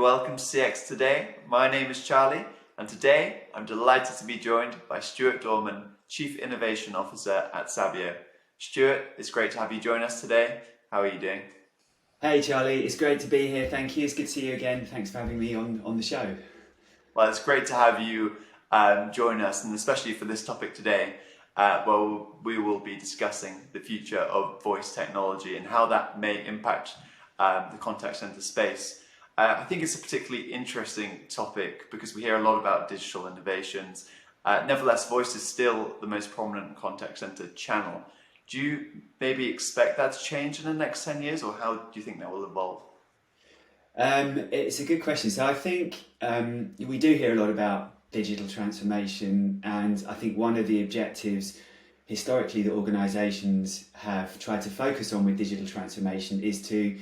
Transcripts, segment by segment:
welcome to CX Today. My name is Charlie, and today I'm delighted to be joined by Stuart Dorman, Chief Innovation Officer at Sabio. Stuart, it's great to have you join us today. How are you doing? Hey Charlie, it's great to be here. Thank you. It's good to see you again. Thanks for having me on the show. Well, it's great to have you join us, and especially for this topic today. We will be discussing the future of voice technology and how that may impact the contact center space. I think it's a particularly interesting topic because we hear a lot about digital innovations. Nevertheless, voice is still the most prominent contact center channel. Do you maybe expect that to change in the next 10 years, or how do you think that will evolve? It's a good question. So I think we do hear a lot about digital transformation, and I think one of the objectives historically that organisations have tried to focus on with digital transformation is to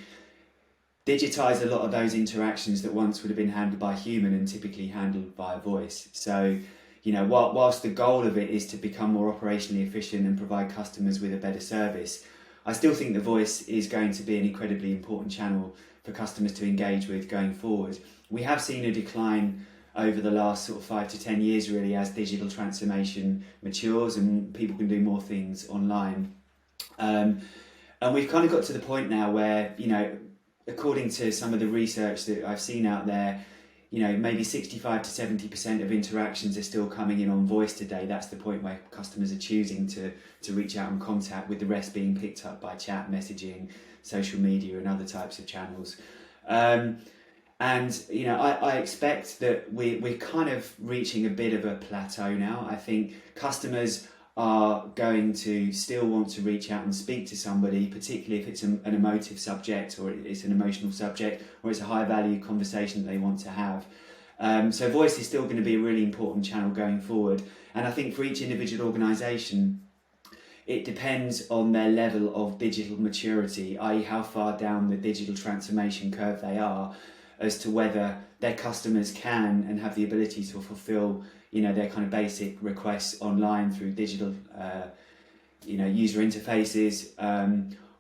digitize a lot of those interactions that once would have been handled by a human and typically handled by a voice. So, whilst the goal of it is to become more operationally efficient and provide customers with a better service, I still think the voice is going to be an incredibly important channel for customers to engage with going forward. We have seen a decline over the last sort of 5 to 10 years really as digital transformation matures and people can do more things online. And we've kind of got to the point now where, according to some of the research that I've seen out there, maybe 65 to 70% of interactions are still coming in on voice today. That's the point where customers are choosing to reach out and contact, with the rest being picked up by chat, messaging, social media and other types of channels. I expect that we're kind of reaching a bit of a plateau now. I think customers are going to still want to reach out and speak to somebody, particularly if it's an emotive subject or it's an emotional subject or it's a high value conversation that they want to have. So voice is still going to be a really important channel going forward. And I think for each individual organisation, it depends on their level of digital maturity, i.e. how far down the digital transformation curve they are, as to whether their customers can and have the ability to fulfill their kind of basic requests online through digital user interfaces,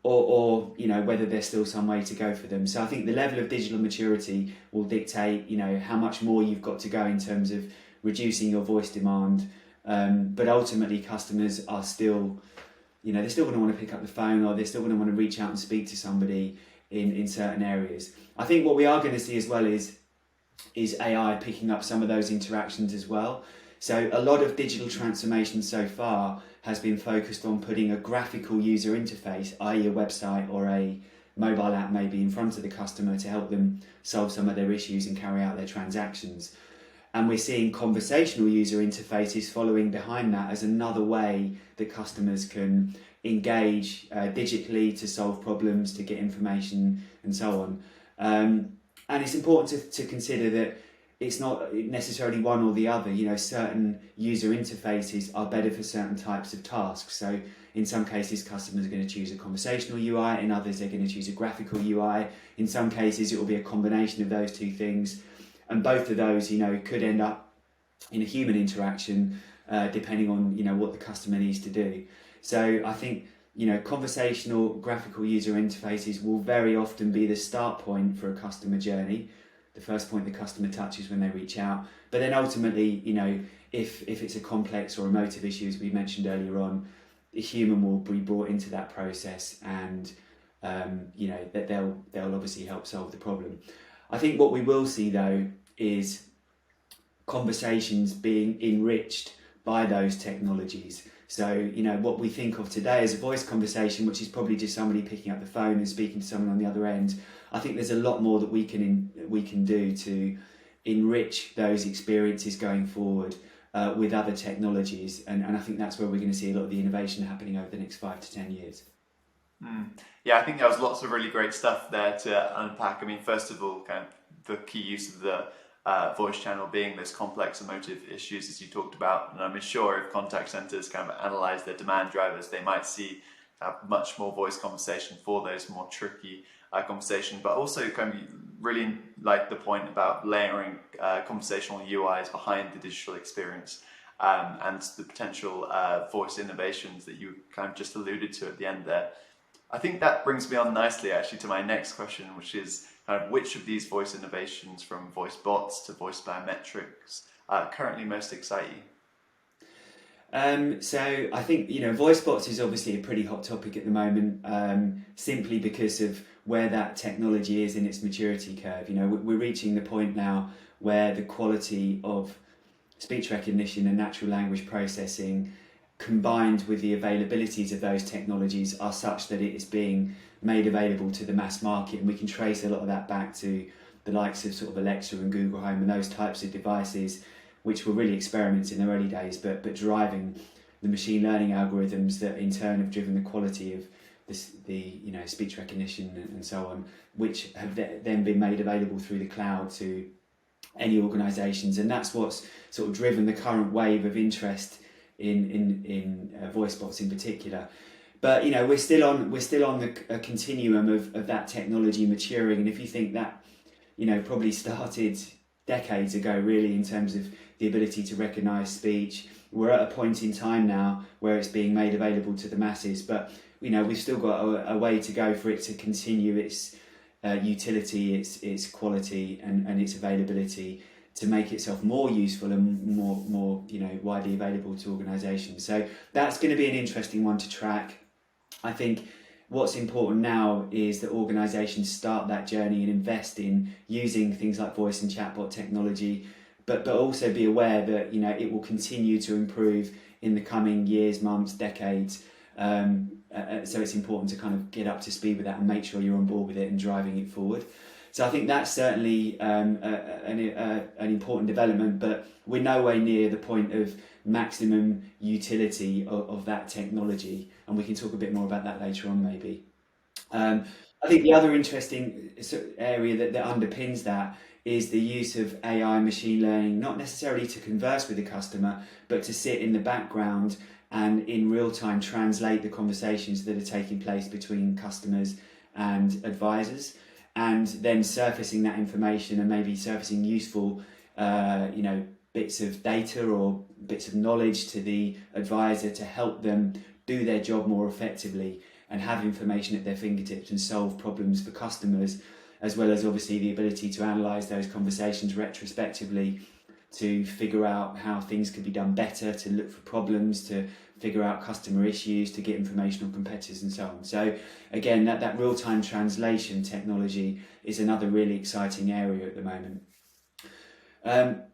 or whether there's still some way to go for them. So I think the level of digital maturity will dictate how much more you've got to go in terms of reducing your voice demand, but ultimately customers are still they're still going to want to pick up the phone, or they're still going to want to reach out and speak to somebody in certain areas. I think what we are going to see as well is AI picking up some of those interactions as well. So a lot of digital transformation so far has been focused on putting a graphical user interface, i.e. a website or a mobile app maybe, in front of the customer to help them solve some of their issues and carry out their transactions. And we're seeing conversational user interfaces following behind that as another way that customers can engage digitally to solve problems, to get information and so on. And it's important to consider that it's not necessarily one or the other. Certain user interfaces are better for certain types of tasks. So in some cases, customers are going to choose a conversational UI. In others, they're going to choose a graphical UI. In some cases, it will be a combination of those two things. And both of those, could end up in a human interaction, depending on, what the customer needs to do. So I think conversational graphical user interfaces will very often be the start point for a customer journey, the first point the customer touches when they reach out. But then ultimately, if it's a complex or emotive issue, as we mentioned earlier on, the human will be brought into that process, and that they'll obviously help solve the problem. I think what we will see though is conversations being enriched by those technologies. So, what we think of today as a voice conversation, which is probably just somebody picking up the phone and speaking to someone on the other end, I think there's a lot more that we can do to enrich those experiences going forward with other technologies. And I think that's where we're going to see a lot of the innovation happening over the next 5 to 10 years. Yeah, I think there was lots of really great stuff there to unpack. I mean, first of all, kind of the key use of the voice channel being those complex emotive issues, as you talked about. And I'm sure if contact centers kind of analyze their demand drivers, they might see much more voice conversation for those more tricky conversation, but also kind of really like the point about layering conversational UIs behind the digital experience, and the potential voice innovations that you kind of just alluded to at the end there. I think that brings me on nicely actually to my next question, which is Which of these voice innovations, from voice bots to voice biometrics, currently most excite you? So I think, Voicebots is obviously a pretty hot topic at the moment, simply because of where that technology is in its maturity curve. We're reaching the point now where the quality of speech recognition and natural language processing, combined with the availabilities of those technologies, are such that it is being made available to the mass market, and we can trace a lot of that back to the likes of sort of Alexa and Google Home and those types of devices, which were really experiments in their early days, but driving the machine learning algorithms that in turn have driven the quality of the speech recognition and so on, which have then been made available through the cloud to any organisations, and that's what's sort of driven the current wave of interest in voice bots in particular. But we're still on a continuum of that technology maturing, and if you think that probably started decades ago, really, in terms of the ability to recognise speech, we're at a point in time now where it's being made available to the masses, but we've still got a way to go for it to continue its utility, its quality, and its availability, to make itself more useful and more widely available to organisations. So that's going to be an interesting one to track. I think what's important now is that organisations start that journey and invest in using things like voice and chatbot technology, but also be aware that it will continue to improve in the coming years, months, decades. So it's important to kind of get up to speed with that and make sure you're on board with it and driving it forward. So I think that's certainly an important development, but we're nowhere near the point of maximum utility of that technology, and we can talk a bit more about that later on maybe. I think the other interesting area that underpins that is the use of AI and machine learning, not necessarily to converse with the customer, but to sit in the background and in real time translate the conversations that are taking place between customers and advisors, and then surfacing that information and maybe surfacing useful bits of data or bits of knowledge to the advisor to help them do their job more effectively and have information at their fingertips and solve problems for customers, as well as obviously the ability to analyse those conversations retrospectively to figure out how things could be done better, to look for problems, to figure out customer issues, to get information on competitors and so on. So again, that real-time translation technology is another really exciting area at the moment.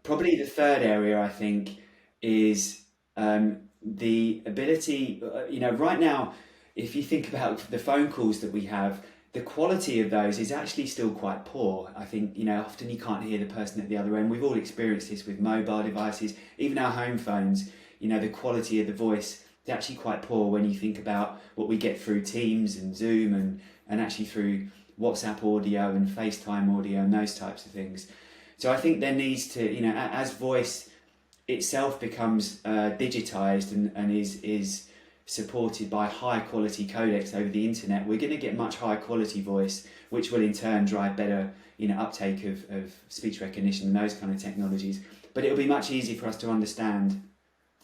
Probably the third area, I think, is the ability, right now, if you think about the phone calls that we have, the quality of those is actually still quite poor. I think, often you can't hear the person at the other end. We've all experienced this with mobile devices, even our home phones. The quality of the voice is actually quite poor when you think about what we get through Teams and Zoom and actually through WhatsApp audio and FaceTime audio and those types of things. So I think there needs to, as voice itself becomes digitized and is supported by high quality codecs over the internet, we're going to get much higher quality voice, which will in turn drive better uptake of speech recognition and those kind of technologies. But it'll be much easier for us to understand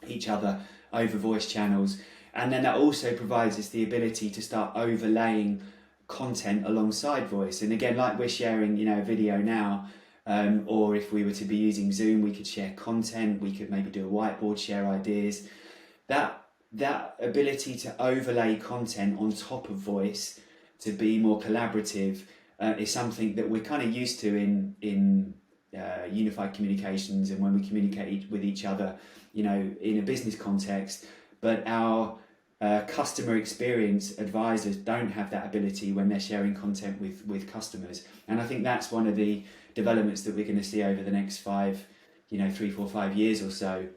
each other over voice channels, and then that also provides us the ability to start overlaying content alongside voice. And again, like we're sharing a video now, or if we were to be using Zoom, we could share content, we could maybe do a whiteboard, share ideas. That ability to overlay content on top of voice to be more collaborative is something that we're kind of used to in unified communications and when we communicate with each other, in a business context. But our customer experience advisors don't have that ability when they're sharing content with customers. And I think that's one of the developments that we're going to see over the next 3, 4, 5 years or so,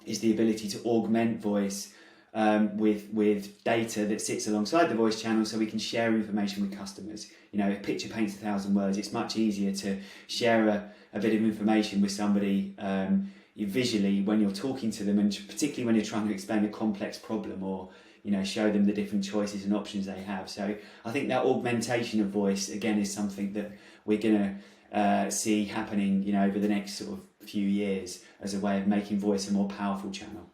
is the ability to augment voice with data that sits alongside the voice channel, so we can share information with customers. A picture paints 1,000 words. It's much easier to share a bit of information with somebody visually when you're talking to them, and particularly when you're trying to explain a complex problem or show them the different choices and options they have. So I think that augmentation of voice again is something that we're going to see happening over the next sort of few years as a way of making voice a more powerful channel.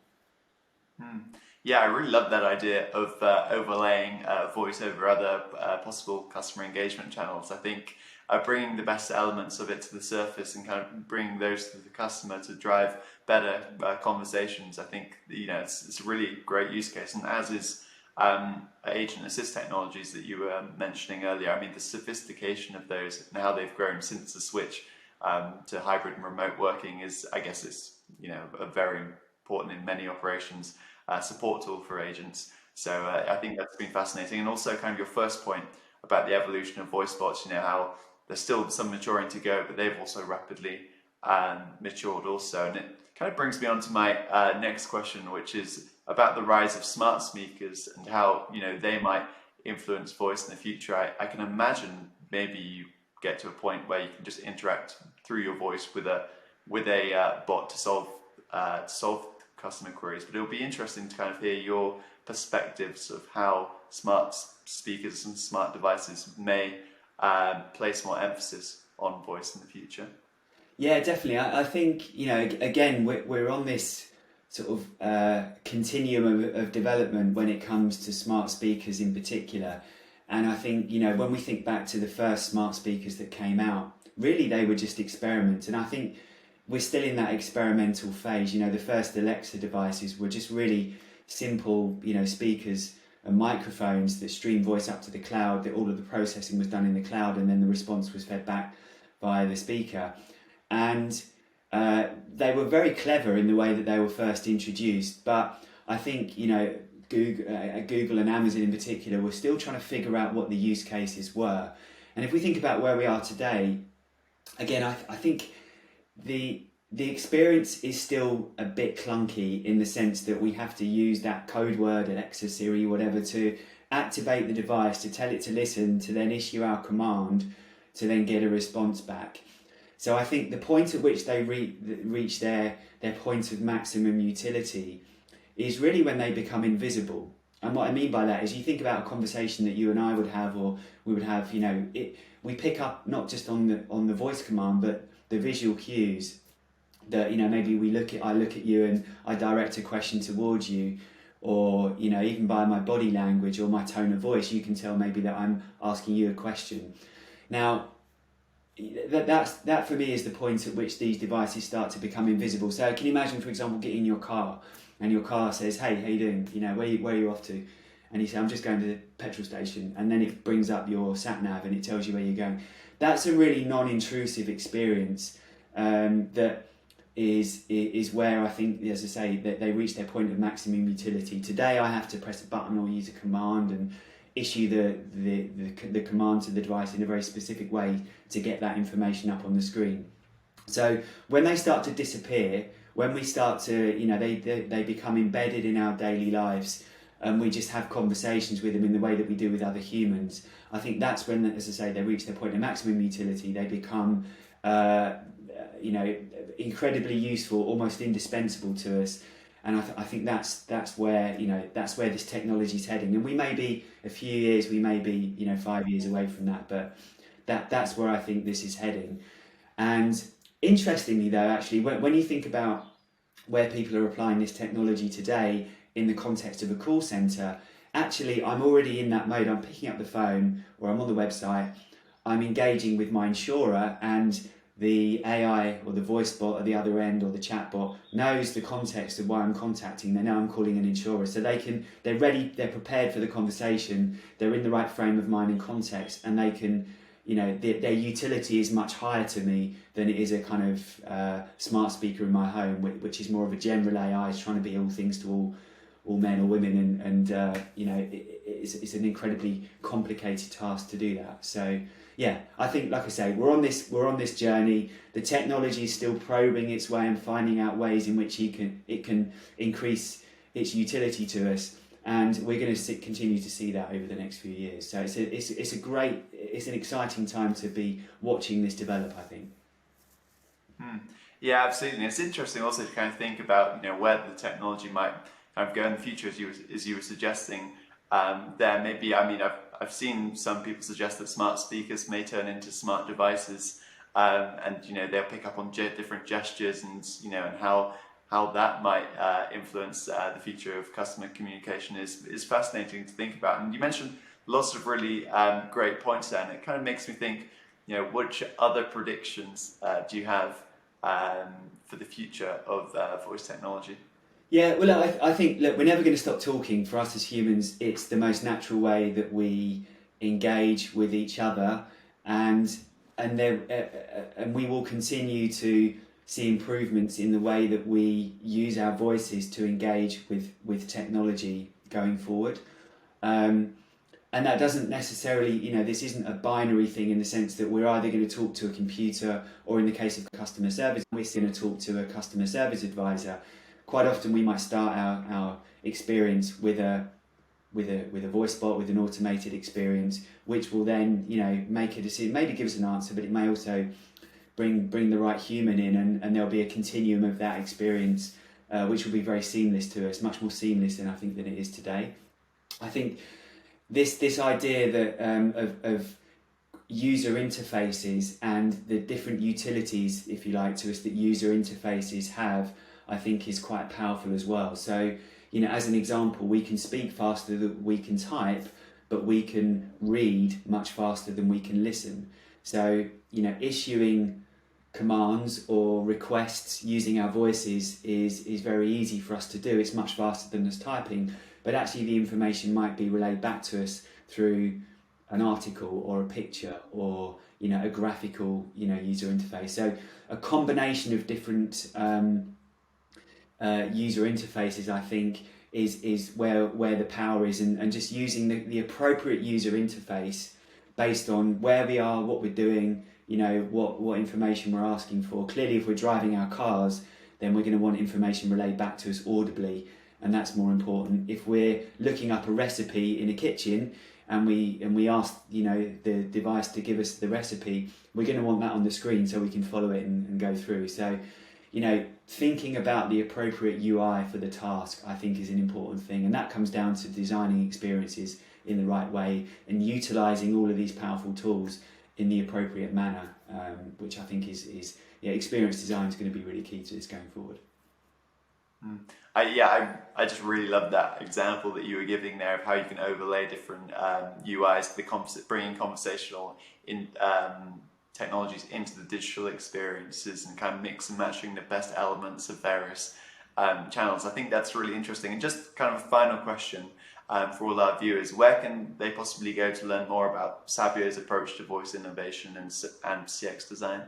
Yeah, I really love that idea of overlaying voice over other possible customer engagement channels. I think bringing the best elements of it to the surface and kind of bringing those to the customer to drive better conversations. I think it's a really great use case, and as is agent assist technologies that you were mentioning earlier. I mean, the sophistication of those and how they've grown since the switch to hybrid and remote working is, I guess, it's a very important in many operations support tool for agents. So I think that's been fascinating, and also kind of your first point about the evolution of Voicebots. How there's still some maturing to go, but they've also rapidly matured also, and it kind of brings me on to my next question, which is about the rise of smart speakers and how they might influence voice in the future. I can imagine maybe you get to a point where you can just interact through your voice with a bot to solve customer queries. But it'll be interesting to kind of hear your perspectives of how smart speakers and smart devices may place more emphasis on voice in the future. Yeah, definitely. I think again we're on this sort of continuum of development when it comes to smart speakers in particular. And I think when we think back to the first smart speakers that came out, really they were just experiments, and I think we're still in that experimental phase. The first Alexa devices were just really simple, speakers and microphones that stream voice up to the cloud, that all of the processing was done in the cloud, and then the response was fed back via the speaker. And they were very clever in the way that they were first introduced, but I think Google and Amazon in particular were still trying to figure out what the use cases were. And if we think about where we are today, again, I think the experience is still a bit clunky in the sense that we have to use that code word, Alexa, Siri, whatever, to activate the device, to tell it to listen, to then issue our command, to then get a response back. So I think the point at which they reach their point of maximum utility is really when they become invisible. And what I mean by that is, you think about a conversation that you and I would have, or we would have, we pick up not just on the voice command, but the visual cues that, maybe I look at you and I direct a question towards you, or, even by my body language or my tone of voice, you can tell maybe that I'm asking you a question. Now, that for me is the point at which these devices start to become invisible. So can you imagine, for example, getting in your car and your car says, "Hey, how you doing? Where are you off to?" And you say, "I'm just going to the petrol station," and then it brings up your sat nav and it tells you where you're going. That's a really non-intrusive experience that is where I think, as I say, that they reach their point of maximum utility. Today I have to press a button or use a command and issue the command to the device in a very specific way to get that information up on the screen. So when they start to disappear, when we start to, they become embedded in our daily lives, and we just have conversations with them in the way that we do with other humans, I think that's when, as I say, they reach their point of maximum utility. They become, incredibly useful, almost indispensable to us. And I think that's where this technology is heading. And we may be a few years, we may be 5 years away from that, but that's where I think this is heading. And interestingly, though, actually, when you think about where people are applying this technology today in the context of a call center, actually, I'm already in that mode. I'm picking up the phone, or I'm on the website, I'm engaging with my insurer, and the AI or the voice bot at the other end, or the chat bot, knows the context of why I'm contacting. They know I'm calling an insurer, so they're ready, they're prepared for the conversation, they're in the right frame of mind and context, and they can, their utility is much higher to me than it is a kind of smart speaker in my home, which is more of a general AI, is trying to be all things to all men or women, and it's an incredibly complicated task to do that. So yeah, I think, like I say, we're on this journey. The technology is still probing its way and finding out ways in which it can increase its utility to us, and we're going to continue to see that over the next few years. So it's an exciting time to be watching this develop, I think. Yeah, absolutely. It's interesting also to kind of think about where the technology might kind of go in the future, as you were suggesting. There maybe, I've seen some people suggest that smart speakers may turn into smart devices, and they'll pick up on different gestures, and and how that might influence the future of customer communication is fascinating to think about. And you mentioned lots of really great points there, and it kind of makes me think, which other predictions do you have for the future of voice technology? Yeah, well, I think, look, we're never going to stop talking. For us as humans, it's the most natural way that we engage with each other, and we will continue to see improvements in the way that we use our voices to engage with technology going forward. And that doesn't necessarily, this isn't a binary thing in the sense that we're either going to talk to a computer, or in the case of customer service, we're going to talk to a customer service advisor. Quite often we might start our experience with a Voicebot, with an automated experience, which will then, make a decision, maybe give us an answer, but it may also bring the right human in, and there'll be a continuum of that experience, which will be very seamless to us, much more seamless than I think than it is today. I think this idea that of user interfaces and the different utilities, if you like, to us that user interfaces have, I think is quite powerful as well. So, as an example, we can speak faster than we can type, but we can read much faster than we can listen. So, issuing commands or requests using our voices is very easy for us to do. It's much faster than us typing, but actually the information might be relayed back to us through an article or a picture or a graphical user interface. So a combination of different user interfaces, I think, is where the power is, and just using the appropriate user interface based on where we are, what we're doing, what information we're asking for. Clearly, if we're driving our cars, then we're going to want information relayed back to us audibly, and that's more important. If we're looking up a recipe in a kitchen and we ask the device to give us the recipe, we're going to want that on the screen so we can follow it and go through. So thinking about the appropriate UI for the task, I think, is an important thing, and that comes down to designing experiences in the right way and utilising all of these powerful tools in the appropriate manner, which I think is experience design is going to be really key to this going forward. I just really love that example that you were giving there of how you can overlay different UIs, bringing conversational technologies into the digital experiences and kind of mix and matching the best elements of various channels. I think that's really interesting. And just kind of a final question for all our viewers: where can they possibly go to learn more about Sabio's approach to voice innovation and CX design?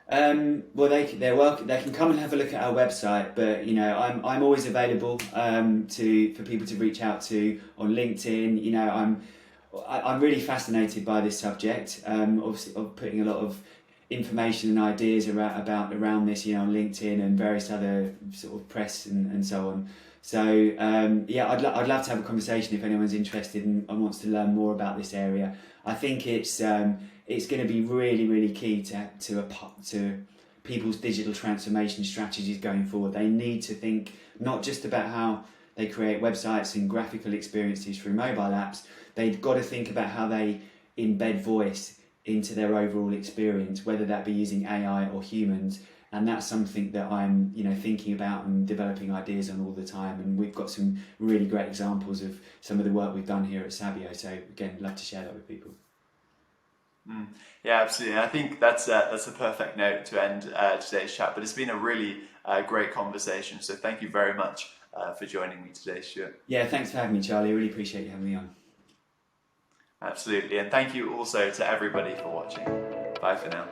Well, they can come and have a look at our website, but I'm always available for people to reach out to on LinkedIn. I'm really fascinated by this subject. Obviously, of putting a lot of information and ideas around this, on LinkedIn and various other sort of press and so on. So I'd love to have a conversation if anyone's interested and wants to learn more about this area. I think it's going to be really, really key to people's digital transformation strategies going forward. They need to think not just about how they create websites and graphical experiences through mobile apps. They've got to think about how they embed voice into their overall experience, whether that be using AI or humans. And that's something that I'm, thinking about and developing ideas on all the time. And we've got some really great examples of some of the work we've done here at Sabio. So again, love to share that with people. Yeah, absolutely. And I think that's a perfect note to end today's chat. But it's been a really great conversation. So thank you very much for joining me today, Stuart. Yeah, thanks for having me, Charlie. I really appreciate you having me on. Absolutely. And thank you also to everybody for watching. Bye for now.